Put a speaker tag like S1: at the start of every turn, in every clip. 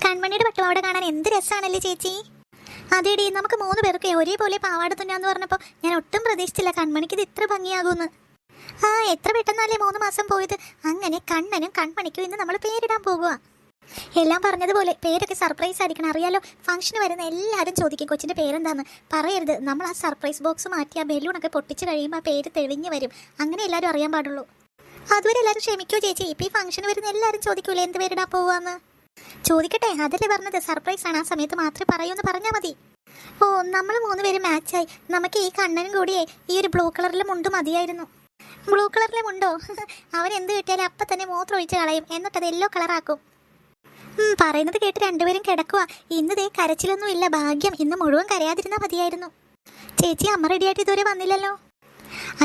S1: കൺമണിയുടെ പട്ടുപാവാട കാണാൻ എന്ത് രസമാണല്ലേ ചേച്ചി. അതേടി, നമുക്ക് 3 പേർക്ക് ഒരേപോലെ പാവാട തുന്നാന്ന് പറഞ്ഞപ്പോൾ ഞാൻ ഒട്ടും പ്രതീക്ഷിച്ചില്ല കൺമണിക്ക് ഇത് ഇത്ര ഭംഗിയാകുമെന്ന്. എത്ര പെട്ടെന്നല്ലേ 3 മാസം പോയത്. അങ്ങനെ കണ്ണനും കൺമണിക്കും ഇന്ന് നമ്മൾ പേരിടാൻ പോകുക. എല്ലാം പറഞ്ഞതുപോലെ പേരൊക്കെ സർപ്രൈസ് ആയിരിക്കണം. അറിയാലോ, ഫംഗ്ഷന് വരുന്ന എല്ലാവരും ചോദിക്കും കൊച്ചിൻ്റെ പേരെന്താന്ന്. പറയരുത്, നമ്മൾ ആ സർപ്രൈസ് ബോക്സ് മാറ്റി ആ ബലൂണൊക്കെ പൊട്ടിച്ച് കഴിയുമ്പോൾ ആ പേര് തെളിഞ്ഞ് വരും. അങ്ങനെ എല്ലാവരും അറിയാൻ പാടുള്ളൂ. അതുവരെ എല്ലാവരും ക്ഷമിക്കോ ചേച്ചി. ഇപ്പോൾ ഈ ഫംഗ്ഷന് വരുന്ന എല്ലാവരും ചോദിക്കൂലേ എന്ത് പേരിടാൻ പോവാന്ന്. ചോദിക്കട്ടെ, അതല്ലേ പറഞ്ഞത്, സർപ്രൈസ് ആണ്, ആ സമയത്ത് മാത്രമേ പറയൂന്ന് പറഞ്ഞാൽ മതി. നമ്മൾ 3 പേര് മാച്ചായി. നമുക്ക് ഈ കണ്ണനും കൂടിയേ ഈ ഒരു ബ്ലൂ കളറിലെ മുണ്ട് മതിയായിരുന്നു. ബ്ലൂ കളറിലെ മുണ്ടോ? അവൻ എന്ത് കിട്ടിയാലും അപ്പം തന്നെ മൂത്രം ഒഴിച്ച് കളയും, എന്നിട്ടത് യെല്ലോ കളറാക്കും. പറയുന്നത് കേട്ട് രണ്ടുപേരും കിടക്കുക. ഇന്ന് ദേ കരച്ചിലൊന്നും ഇല്ല, ഭാഗ്യം. ഇന്ന് മുഴുവൻ കരയാതിരുന്നാൽ മതിയായിരുന്നു. ചേച്ചി, അമ്മ റെഡിയായിട്ട് ഇതുവരെ വന്നില്ലല്ലോ.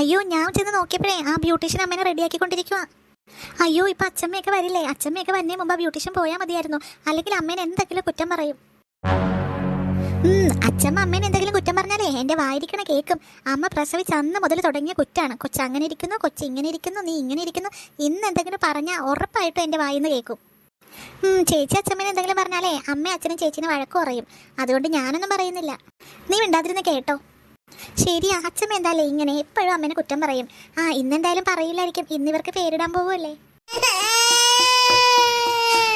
S1: അയ്യോ, ഞാൻ ചെന്ന് നോക്കിയപ്പോഴേ ആ ബ്യൂട്ടീഷ്യൻ അമ്മേനെ റെഡിയാക്കിക്കൊണ്ടിരിക്കുക. അയ്യോ, ഇപ്പം അച്ഛമ്മയൊക്കെ വരില്ലേ? അച്ഛമ്മയൊക്കെ വന്നേ മുമ്പ് ആ ബ്യൂട്ടീഷ്യൻ പോയാൽ മതിയായിരുന്നു. അല്ലെങ്കിൽ അമ്മേനെ എന്തെങ്കിലും കുറ്റം പറയും. അച്ഛമ്മ അമ്മേനെ എന്തെങ്കിലും കുറ്റം പറഞ്ഞാലേ എൻ്റെ വായിരിക്കണ കേൾക്കും. അമ്മ പ്രസവിച്ച് അന്ന് മുതൽ തുടങ്ങിയ കുറ്റാണ്. കൊച്ച് അങ്ങനെ ഇരിക്കുന്നു, കൊച്ച് ഇങ്ങനെ ഇരിക്കുന്നു, നീ ഇങ്ങനെ ഇരിക്കുന്നു. ഇന്ന് എന്തെങ്കിലും പറഞ്ഞാൽ ഉറപ്പായിട്ടും എൻ്റെ വായിന്ന് കേൾക്കും. ചേച്ചി അച്ഛമ്മേനെ എന്തെങ്കിലും പറഞ്ഞാലേ അമ്മ അച്ഛനും ചേച്ചിനെ വഴക്ക് പറയും. അതുകൊണ്ട് ഞാനൊന്നും പറയുന്നില്ല. നീ മിണ്ടാതിരുന്ന് കേട്ടോ. ശരിയാ, അച്ഛമ്മ എന്തായാലും ഇങ്ങനെ എപ്പോഴും അമ്മേനെ കുറ്റം പറയും. ഇന്നെന്തായാലും പറയില്ലായിരിക്കും. ഇന്നിവർക്ക് പേരിടാൻ പോവുമല്ലേ.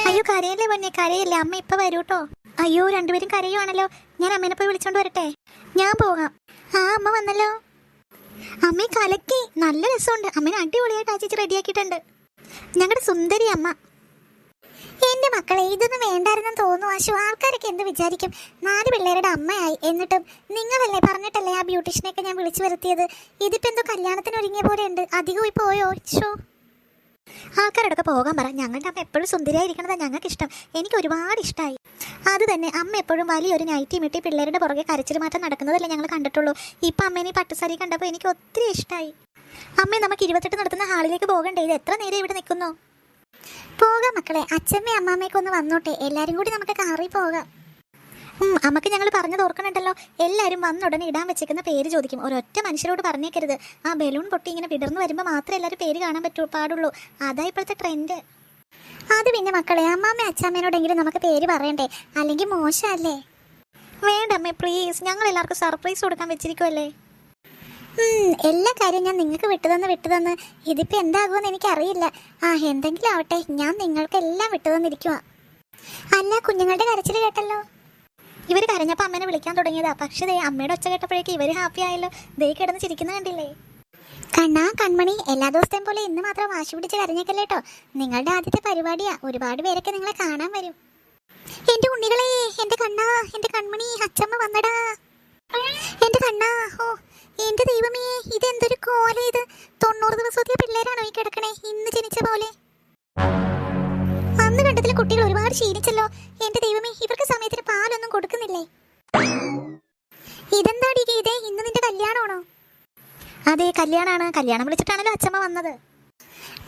S1: അയ്യോ, കരയല്ലേ പൊന്നെ, കരയല്ലേ. അമ്മ ഇപ്പൊ വരൂട്ടോ. അയ്യോ, രണ്ടുപേരും കരയുവാണല്ലോ. ഞാൻ അമ്മേനെ പോയി വിളിച്ചോണ്ട് വരട്ടെ. ഞാൻ പോകാം. അമ്മ വന്നല്ലോ. അമ്മ കലക്കി, നല്ല രസമുണ്ട്. അമ്മേനെ അടിപൊളിയായിട്ട് ആ ചേച്ചി റെഡിയാക്കിയിട്ടുണ്ട്. ഞങ്ങളുടെ സുന്ദരി അമ്മ. എന്റെ മക്കളെ, ഇതൊന്നും വേണ്ടായിരുന്നെന്ന് തോന്നുന്നു. ആശു, ആൾക്കാരൊക്കെ എന്ത് വിചാരിക്കും? 4 പിള്ളേരുടെ അമ്മയായി. എന്നിട്ടും നിങ്ങളല്ലേ പറഞ്ഞിട്ടല്ലേ ആ ബ്യൂട്ടീഷ്യനെയൊക്കെ ഞാൻ വിളിച്ചു വരുത്തിയത്. ഇതിപ്പോ എന്തോ കല്യാണത്തിന് ഒരുങ്ങിയ പോലെ ഉണ്ട്. അധികം പോയി പോയോ? ഷോ, ആൾക്കാരോടൊക്കെ പോകാൻ പറ. ഞങ്ങളുടെ അമ്മ എപ്പോഴും സുന്ദരിയായിരിക്കണതാണ് ഞങ്ങൾക്ക് ഇഷ്ടം. എനിക്ക് ഒരുപാട് ഇഷ്ടമായി. അത് തന്നെ, അമ്മ എപ്പോഴും വലിയൊരു നൈറ്റി മിട്ടി പിള്ളേരുടെ പുറകെ കരച്ചിൽ മാറ്റം നടക്കുന്നതല്ലേ ഞങ്ങൾ കണ്ടിട്ടുള്ളൂ. ഇപ്പം അമ്മേനെ പട്ടുസാരി കണ്ടപ്പോൾ എനിക്ക് ഒത്തിരി ഇഷ്ടമായി. അമ്മേ, നമുക്ക് 28 നടത്തുന്ന ഹാളിലേക്ക് പോകണ്ടേ? ഇത് എത്ര നേരം ഇവിടെ നിൽക്കുന്നു? പോകാം മക്കളെ. അച്ഛമ്മയും അമ്മാമ്മയൊക്കെ ഒന്ന് വന്നോട്ടെ. എല്ലാവരും കൂടി നമുക്ക് കാറിൽ പോകാം. അമ്മക്ക് ഞങ്ങൾ പറഞ്ഞത് ഓർക്കണുണ്ടല്ലോ. എല്ലാവരും വന്നുടനെ ഇടാൻ വെച്ചേക്കുന്ന പേര് ചോദിക്കും. ഒരൊറ്റ മനുഷ്യരോട് പറഞ്ഞേക്കരുത്. ആ ബലൂൺ പൊട്ടി ഇങ്ങനെ വിടർന്നു വരുമ്പോൾ മാത്രമേ എല്ലാവരും പേര് കാണാൻ പാടുള്ളൂ. അതാ ഇപ്പോഴത്തെ ട്രെൻഡ്. അത് പിന്നെ മക്കളെ, അമ്മാമ്മ അച്ഛമ്മേനോടെങ്കിലും നമുക്ക് പേര് പറയണ്ടേ? അല്ലെങ്കിൽ മോശമല്ലേ? വേണ്ടമ്മേ, പ്ലീസ്. ഞങ്ങൾ എല്ലാവർക്കും സർപ്രൈസ് കൊടുക്കാൻ വെച്ചിരിക്കുമല്ലേ. എല്ലാ കാര്യവും ഞാൻ നിങ്ങൾക്ക് വിട്ടുതന്ന് ഇതിപ്പോൾ എന്താകുമെന്ന് എനിക്കറിയില്ല. എന്തെങ്കിലും ആവട്ടെ, ഞാൻ നിങ്ങൾക്കെല്ലാം വിട്ടുതന്നിരിക്കുക. അല്ല, കുഞ്ഞുങ്ങളുടെ കരച്ചിൽ കേട്ടല്ലോ. ഇവർ കരഞ്ഞപ്പോൾ അമ്മേനെ വിളിക്കാൻ തുടങ്ങിയതാ. പക്ഷേ ദേ അമ്മയുടെ ഒച്ച കേട്ടപ്പോഴേക്കും ഇവർ ഹാപ്പി ആയല്ലോ. ദേ കിടന്ന് ചിരിക്കുന്ന കണ്ടില്ലേ? കണ്ണാ കൺമണി, എല്ലാ ദിവസത്തെയും പോലെ ഇന്ന് മാത്രം വാശി പിടിച്ച് കരഞ്ഞേക്കല്ലേ കേട്ടോ. നിങ്ങളുടെ ആദ്യത്തെ പരിപാടിയാ. ഒരുപാട് പേരൊക്കെ നിങ്ങളെ കാണാൻ വരും. എൻ്റെ ഉണ്ണികളെ, എൻ്റെ കണ്ണാ, എൻ്റെ കൺമണി, അച്ചമ്മ വന്നടാ. എൻ്റെ കണ്ണാ, എന്റെ ദൈവമേ, ഇതെന്തൊരു കോല ഇത്. 90 ദിവസത്തെ പിള്ളേരാണോ ഈ കിടക്കണേ? ഇന്ന് ജനിച്ച പോലെ. അന്ന് കണ്ടതിലെ കുട്ടികൾ ഒരുപാട് ക്ഷീണിച്ചല്ലോ. എന്റെ ദൈവമേ, ഇവർക്ക് സമയത്തിന് പാലൊന്നും കൊടുക്കുന്നില്ലേ? ഇതെന്താടി ഗീതേ, ഇന്ന് നിന്റെ കല്യാണമാണോ? അതെ, കല്യാണമാണ്. കല്യാണം വിളിച്ചിട്ടാണല്ലോ അച്ഛമ്മ വന്നത്.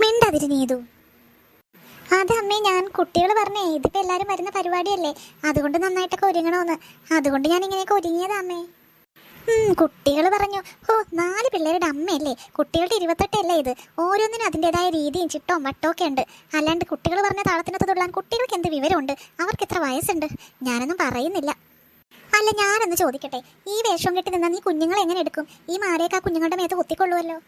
S1: മിണ്ടാതിരി നീതു. അതെ അമ്മേ, ഞാൻ കുട്ടികൾ പറഞ്ഞേ ഇതിപ്പോ എല്ലാരും വരുന്ന പരിപാടിയല്ലേ, അതുകൊണ്ട് നന്നായിട്ടൊക്കെ ഒരുങ്ങണമെന്ന്. അതുകൊണ്ട് ഞാൻ ഇങ്ങനെയൊക്കെ ഒരുങ്ങിയതാ അമ്മേ. കുട്ടികൾ പറഞ്ഞു. 4 പിള്ളേരുടെ അമ്മയല്ലേ. കുട്ടികളുടെ 28 അല്ലേ ഇത്. ഓരോന്നിനും അതിൻ്റെതായ രീതിയും ചിട്ടവും വട്ടമൊക്കെ ഉണ്ട്. അല്ലാണ്ട് കുട്ടികൾ പറഞ്ഞ താളത്തിനൊത്ത് തുള്ളാൻ കുട്ടികൾക്ക് എന്ത് വിവരമുണ്ട്? അവർക്ക് എത്ര വയസ്സുണ്ട്? ഞാനൊന്നും പറയുന്നില്ല. അല്ല, ഞാനൊന്ന് ചോദിക്കട്ടെ, ഈ വേഷം കെട്ടി നിന്നാൽ നീ കുഞ്ഞുങ്ങളെ എങ്ങനെ എടുക്കും? ഈ മാരയൊക്കെ ആ കുഞ്ഞുങ്ങളുടെ മേത്ത് കുത്തിക്കൊള്ളുമല്ലോ.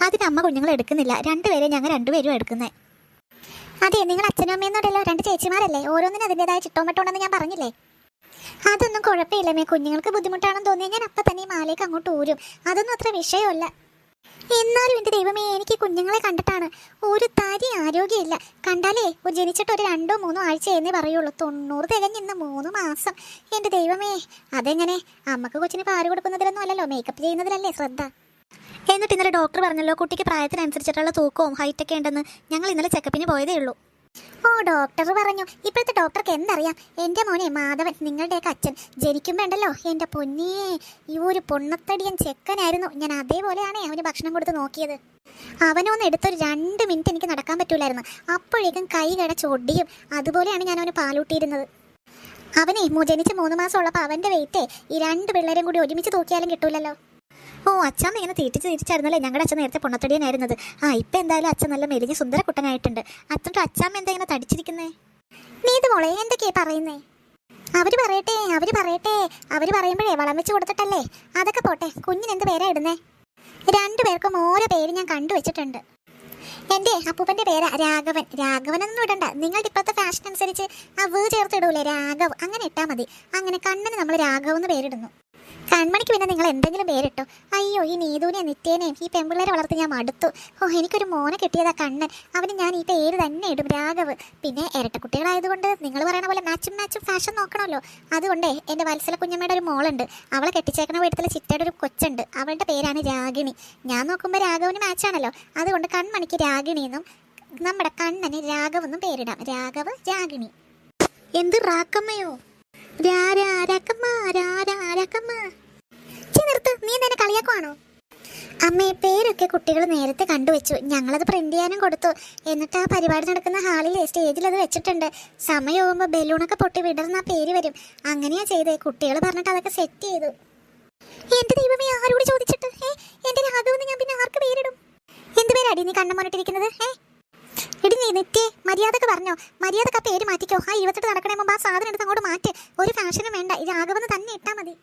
S1: അതിന് അമ്മ കുഞ്ഞുങ്ങളെ എടുക്കുന്നില്ല. 2 പേരെ ഞങ്ങൾ 2 പേരും എടുക്കുന്നേ. അതെ, നിങ്ങൾ അച്ഛനും അമ്മയെന്നോടല്ലോ 2 ചേച്ചിമാരല്ലേ. ഓരോന്നിനും അതിൻ്റെതായ ചിട്ടവും വട്ടമുണ്ടെന്ന് ഞാൻ പറഞ്ഞില്ലേ. അതൊന്നും കുഴപ്പമില്ലമ്മേ. കുഞ്ഞുങ്ങൾക്ക് ബുദ്ധിമുട്ടാണെന്ന് തോന്നിയാൽ ഞാൻ അപ്പം തന്നെ ഈ മാലയ്ക്ക് അങ്ങോട്ട് ഊരും. അതൊന്നും അത്ര വിഷയമല്ല. എന്നാലും എൻ്റെ ദൈവമേ, എനിക്ക് കുഞ്ഞുങ്ങളെ കണ്ടിട്ടാണ് ഒരു തരി ആരോഗ്യമില്ല. കണ്ടാലേ ജനിച്ചിട്ട് ഒരു 2-3 ആഴ്ച എന്നേ പറയുള്ളൂ. 90 തികഞ്ഞ് ഇന്ന് 3 മാസം. എൻ്റെ ദൈവമേ, അതെങ്ങനെ? അമ്മക്ക് കൊച്ചിന് പാല് കൊടുക്കുന്നതിലൊന്നും അല്ലല്ലോ, മേക്കപ്പ് ചെയ്യുന്നതിലല്ലേ ശ്രദ്ധ. എന്നിട്ട് ഇന്നലെ ഡോക്ടർ പറഞ്ഞല്ലോ കുട്ടിക്ക് പ്രായത്തിനനുസരിച്ചിട്ടുള്ള തൂക്കവും ഹൈറ്റൊക്കെ ഉണ്ടെന്ന്. ഞങ്ങൾ ഇന്നലെ ചെക്കപ്പിന് പോയതേ ഉള്ളൂ. ഡോക്ടർ പറഞ്ഞു. ഇപ്പോഴത്തെ ഡോക്ടർക്ക് എന്തറിയാം? എൻ്റെ മോനെ മാധവൻ, നിങ്ങളുടെയൊക്കെ അച്ഛൻ, ജനിക്കുമ്പോൾ ഉണ്ടല്ലോ എൻ്റെ പൊന്നേ, ഈ ഒരു പൊണ്ണത്തടിയൻ ചെക്കനായിരുന്നു. ഞാൻ അതേപോലെയാണേ അവന് ഭക്ഷണം കൊടുത്ത് നോക്കിയത്. അവനൊന്ന് എടുത്തൊരു 2 മിനിറ്റ് എനിക്ക് നടക്കാൻ പറ്റൂലായിരുന്നു. അപ്പോഴേക്കും കൈ കടച്ചൊടിയും. അതുപോലെയാണ് ഞാൻ അവന് പാലൂട്ടിയിരുന്നത്. അവനെ ജനിച്ച് 3 മാസം ഉള്ളപ്പോൾ അവൻ്റെ വെയിറ്റേ ഈ 2 പിള്ളേരും കൂടി ഒരുമിച്ച് തൂക്കിയാലും കിട്ടൂലല്ലോ. അച്ഛമ്മ ഇങ്ങനെ തിരിച്ചായിരുന്നല്ലേ ഞങ്ങളുടെ അച്ഛൻ നേരത്തെ പൊണ്ണത്തടിയനായിരുന്നത്. ഇപ്പം എന്തായാലും അച്ഛൻ നല്ല മെലിഞ്ഞ് സുന്ദരക്കുട്ടനായിട്ടുണ്ട്. അച്ഛൻ്റെ അച്ഛമ്മ എന്താ ഇങ്ങനെ തടിച്ചിരിക്കുന്നേ? നീ ഇത് മോളെ എന്തൊക്കെയാ പറയുന്നേ? അവര് പറയട്ടെ. അവര് പറയുമ്പോഴേ വളം വെച്ച് കൊടുത്തിട്ടല്ലേ. അതൊക്കെ പോട്ടെ, കുഞ്ഞിന് എന്ത് പേരാ ഇടുന്നേ? രണ്ടുപേർക്കും ഓരോ പേര് ഞാൻ കണ്ടുവച്ചിട്ടുണ്ട്. എൻ്റെ അപ്പൂപ്പൻ്റെ പേരാ രാഘവൻ. രാഘവനൊന്നും ഇടണ്ട, നിങ്ങളുടെ ഇപ്പോഴത്തെ ഫാഷൻ അനുസരിച്ച് ആ ചേർത്ത് ഇടൂലേ, രാഘവ്, അങ്ങനെ ഇട്ടാൽ മതി. അങ്ങനെ കണ്ണന് നമ്മൾ രാഘവ് എന്ന് പേരിടുന്നു. കൺമണിക്ക് പിന്നെ നിങ്ങൾ എന്തെങ്കിലും പേരിട്ടോ? അയ്യോ, ഈ നീതുവിനെയും നിത്യേനെയും ഈ പെൺപിള്ളേരെ വളർത്തി ഞാൻ മടുത്തു. എനിക്കൊരു മോനെ കിട്ടിയതാ കണ്ണൻ. അവന് ഞാൻ ഈ പേര് തന്നെ ഇടും, രാഘവ്. പിന്നെ ഇരട്ടക്കുട്ടികളായതുകൊണ്ട് നിങ്ങൾ പറയണ പോലെ മാച്ചും ഫാഷൻ നോക്കണമല്ലോ. അതുകൊണ്ടേ എൻ്റെ വത്സല കുഞ്ഞമ്മയുടെ ഒരു മോളുണ്ട്, അവളെ കെട്ടിച്ചേക്കണ വീട്ടിലെ ചിറ്റയുടെ ഒരു കൊച്ചുണ്ട്, അവളുടെ പേരാണ് രാഗിണി. ഞാൻ നോക്കുമ്പോൾ രാഘവന് മാച്ചാണല്ലോ, അതുകൊണ്ട് കൺമണിക്ക് രാഗിണി എന്നും നമ്മുടെ കണ്ണന് രാഘവ് എന്നും പേരിടാം. രാഘവ്, രാഗിണി. എന്ത് റാക്കമ്മയോ? നിർത്ത്, നീ തന്നെ കളിയാക്കുവാണോ? അമ്മേ, പേരൊക്കെ കുട്ടികൾ നേരത്തെ കണ്ടുവച്ചു. ഞങ്ങളത് പ്രിന്റ് ചെയ്യാനും കൊടുത്തു. എന്നിട്ട് ആ പരിപാടി നടക്കുന്ന ഹാളിലെ സ്റ്റേജിൽ അത് വെച്ചിട്ടുണ്ട്. സമയമാകുമ്പോൾ ബലൂണൊക്കെ പൊട്ടി വിടർന്ന പേര് വരും. അങ്ങനെയാ ചെയ്തേ. കുട്ടികൾ പറഞ്ഞിട്ട് അതൊക്കെ സെറ്റ് ചെയ്തു. എന്റെ ദൈവമേ, ആരോട് ചോദിച്ചിട്ട്? എന്റെ രാഘവെന്ന് ഞാൻ പിന്നെ ആർക്ക് പേരിടും? എന്ത് പേരാടി നീ കണ്ണമോനിട്ടിരിക്കുന്നത്? ഇടി നീ നിത്യേ, മര്യാദക്ക് പറഞ്ഞോ. മര്യാദക്ക് ആ പേര് മാറ്റിക്കോ. ആ 28 നടക്കണേ മുമ്പ് ആ സാധനം എടുത്ത് അങ്ങോട്ട് മാറ്റ്. ഒരു ഫാഷനും വേണ്ട, രാഘവെന്ന് തന്നെ ഇട്ടാൽ മതി.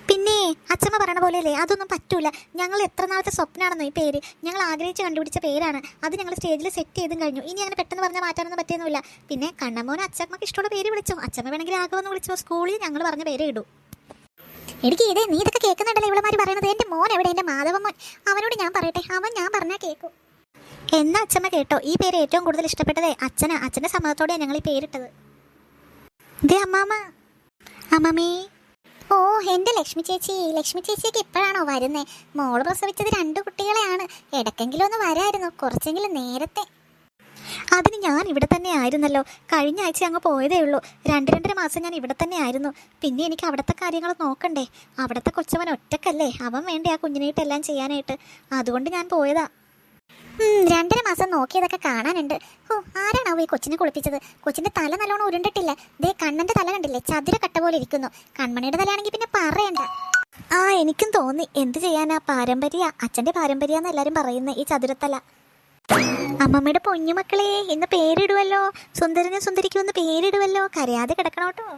S1: പിന്നെ അച്ഛമ്മ പറയണ പോലെയല്ലേ, അതൊന്നും പറ്റൂല. ഞങ്ങൾ എത്ര നാളത്തെ സ്വപ്നമാണെന്നോ ഈ പേര്. ഞങ്ങൾ ആഗ്രഹിച്ച് കണ്ടുപിടിച്ച പേരാണ്. അത് ഞങ്ങൾ സ്റ്റേജിൽ സെറ്റ് ചെയ്തും കഴിഞ്ഞു. ഇനി അങ്ങനെ പെട്ടെന്ന് പറഞ്ഞാൽ മാറ്റാനൊന്നും പറ്റിയൊന്നുമില്ല. പിന്നെ കണ്ണമോനെ അച്ഛമ്മക്ക് ഇഷ്ടമുള്ള പേര് വിളിച്ചോ. അച്ഛമ്മ വേണമെങ്കിൽ രാഘവെന്ന് വിളിച്ചോ. സ്കൂളിൽ ഞങ്ങൾ പറഞ്ഞ പേര് ഇടൂ. എനിക്ക് ഇതേ, നീ ഇതൊക്കെ കേൾക്കുന്നുണ്ടല്ലോ ഇവളമാര് പറയണത്. എൻ്റെ മോൻ എവിടെ? എൻ്റെ മാധവൻ മോൻ. അവനോട് ഞാൻ പറയട്ടെ, അവൻ ഞാൻ പറഞ്ഞാൽ കേൾക്കും. എന്നാ അച്ഛമ്മ കേട്ടോ, ഈ പേര് ഏറ്റവും കൂടുതൽ ഇഷ്ടപ്പെട്ടതേ അച്ഛനാ. അച്ഛൻ്റെ സമ്മതത്തോടെയാണ് ഞങ്ങൾ ഈ പേരിട്ടത്. ദേ അമ്മമ്മേ. ഓ, എൻ്റെ ലക്ഷ്മി ചേച്ചിയൊക്കെ ഇപ്പോഴാണോ വരുന്നേ? മോള് പ്രസവിച്ചത് 2 കുട്ടികളെയാണ്. ഇടയ്ക്കെങ്കിലും ഒന്ന് വരായിരുന്നു, കുറച്ചെങ്കിലും നേരത്തെ. അതിന് ഞാൻ ഇവിടെ തന്നെ ആയിരുന്നല്ലോ. കഴിഞ്ഞ ആഴ്ച അങ്ങ് പോയതേ ഉള്ളൂ. 2-2.5 മാസം ഞാൻ ഇവിടെ തന്നെ ആയിരുന്നു. പിന്നെ എനിക്ക് അവിടുത്തെ കാര്യങ്ങൾ നോക്കണ്ടേ. അവിടുത്തെ കൊച്ചവൻ ഒറ്റക്കല്ലേ, അവൻ വേണ്ടേ ആ കുഞ്ഞിനായിട്ടെല്ലാം ചെയ്യാനായിട്ട്. അതുകൊണ്ട് ഞാൻ പോയതാ. 2.5 മാസം നോക്കിയതൊക്കെ കാണാനുണ്ട്. ആരാണാവോ ഈ കൊച്ചിനെ കുളിപ്പിച്ചത്? കൊച്ചിന്റെ തല നല്ലോണം ഉരുണ്ടിട്ടില്ല. ദേ കണ്ണന്റെ തല കണ്ടില്ലേ, ചതുര കട്ട പോലെ ഇരിക്കുന്നു. കൺമണിയുടെ തലയാണെങ്കിൽ പിന്നെ പറയണ്ട. എനിക്കും തോന്നി. എന്ത് ചെയ്യാനാ, പാരമ്പര്യ, അച്ഛന്റെ പാരമ്പര്യാന്ന് എല്ലാരും പറയുന്നത് ഈ ചതുരത്തല. അമ്മമ്മയുടെ പൊന്നുമക്കളെ, ഇന്ന് പേരിടുവല്ലോ. സുന്ദരനെ സുന്ദരിക്കും ഒന്ന് പേരിടുവല്ലോ. കരയാതെ കിടക്കണോട്ടോ.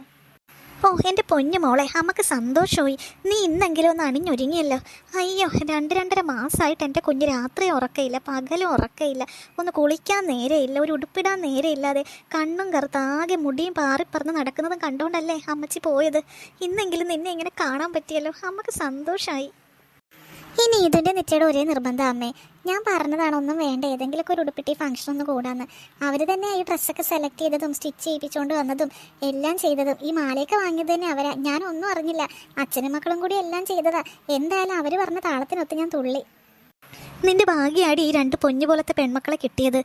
S1: ഓ, എൻ്റെ പൊന്നു മോളെ, അമ്മക്ക് സന്തോഷമായി. നീ ഇന്നെങ്കിലും ഒന്ന് അണിഞ്ഞൊരുങ്ങിയല്ലോ. അയ്യോ, 2-2.5 മാസമായിട്ട് എൻ്റെ കുഞ്ഞ് രാത്രി ഉറക്കയില്ല, പകലും ഉറക്കയില്ല. ഒന്ന് കുളിക്കാൻ നേരെയില്ല, ഒരു ഉടുപ്പിടാൻ നേരെയില്ലാതെ കണ്ണും കറുത്താകെ മുടിയും പാറിപ്പറന്ന് നടക്കുന്നതും കണ്ടുകൊണ്ടല്ലേ അമ്മച്ചി പോയത്. ഇന്നെങ്കിലും നിന്നെ ഇങ്ങനെ കാണാൻ പറ്റിയല്ലോ, അമ്മക്ക് സന്തോഷമായി. ഇനി ഇതിൻ്റെ നിത്യയുടെ ഒരേ നിർബന്ധം അമ്മേ. ഞാൻ പറഞ്ഞതാണ്, ഒന്നും വേണ്ട, ഏതെങ്കിലുമൊക്കെ ഒരു ഉടുപ്പിട്ടി ഫംഗ്ഷൻ ഒന്ന് കൂടാന്ന്. അവർ തന്നെ ഈ ഡ്രസ്സൊക്കെ സെലക്ട് ചെയ്തതും സ്റ്റിച്ച് ചെയ്യിപ്പിച്ചുകൊണ്ട് വന്നതും എല്ലാം ചെയ്തതും ഈ മാലയൊക്കെ വാങ്ങിയത് തന്നെ അവരാ. ഞാനൊന്നും അറിഞ്ഞില്ല. അച്ഛനും മക്കളും കൂടി എല്ലാം ചെയ്തതാ. എന്തായാലും അവർ പറഞ്ഞ താളത്തിനൊത്ത് ഞാൻ തുള്ളി. നിന്റെ ഭാഗ്യമാടി ഈ 2 പൊന്നു പോലത്തെ പെൺമക്കളെ കിട്ടിയത്.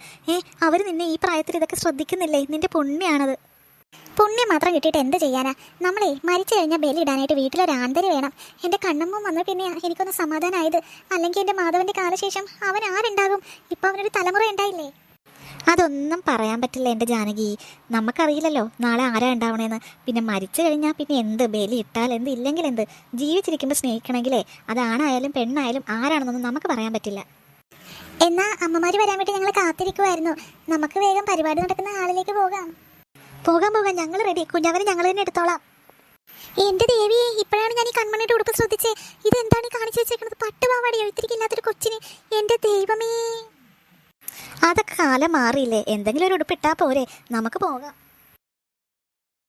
S1: അവർ നിന്നെ ഈ പ്രായത്തിൽ ഇതൊക്കെ ശ്രദ്ധിക്കുന്നില്ലേ? നിന്റെ പുണ്യാണത്. പുണ്യം മാത്രം കിട്ടിയിട്ട് എന്ത് ചെയ്യാനാ? നമ്മളെ മരിച്ചു കഴിഞ്ഞാൽ ബലിയിടാനായിട്ട് വീട്ടിലൊരാന്തരി വേണം. എൻ്റെ കണ്ണമ്മ വന്നു പിന്നെ എനിക്കൊന്ന് സമാധാനമായത്. അല്ലെങ്കിൽ എൻ്റെ മാധവൻ്റെ കാലശേഷം അവൻ ആരുണ്ടാകും? ഇപ്പം അവനൊരു തലമുറ ഉണ്ടായില്ലേ? അതൊന്നും പറയാൻ പറ്റില്ല എൻ്റെ ജാനകി. നമുക്കറിയില്ലല്ലോ നാളെ ആരാ ഉണ്ടാവണേന്ന്. പിന്നെ മരിച്ചു കഴിഞ്ഞാൽ പിന്നെ എന്ത്, ബലി ഇട്ടാൽ എന്ത്, ഇല്ലെങ്കിൽ എന്ത്. ജീവിച്ചിരിക്കുമ്പോൾ സ്നേഹിക്കണമെങ്കിലേ അതാണായാലും പെണ്ണായാലും ആരാണെന്നൊന്നും നമുക്ക് പറയാൻ പറ്റില്ല. എന്നാ അമ്മമാര് വരാൻ വേണ്ടി ഞങ്ങൾ കാത്തിരിക്കുമായിരുന്നു. നമുക്ക് വേഗം പരിപാടി നടക്കുന്ന ഹാളിലേക്ക് പോകാം. ഞങ്ങൾ റെഡി. കുഞ്ഞവരെ ഞങ്ങൾ തന്നെ എടുത്തോളാം. എന്റെ ദേവിയെ, ഇപ്പോഴാണ് ഞാൻ ഈ കൺമണിയുടെ ഉടുപ്പ് ശ്രദ്ധിച്ചേ. ഇതെന്താണ് ഈ കാണിച്ചു വെച്ചേക്കുന്നത്? പട്ടുപാവാടിയോ ഇത്തിരിക്കില്ലാത്തൊരു കൊച്ചിന്? എന്റെ ദൈവമേ, അതൊക്കെ കാലം മാറിയില്ലേ. എന്തെങ്കിലും ഒരു ഉടുപ്പിട്ടാ പോരെ, നമുക്ക് പോകാം.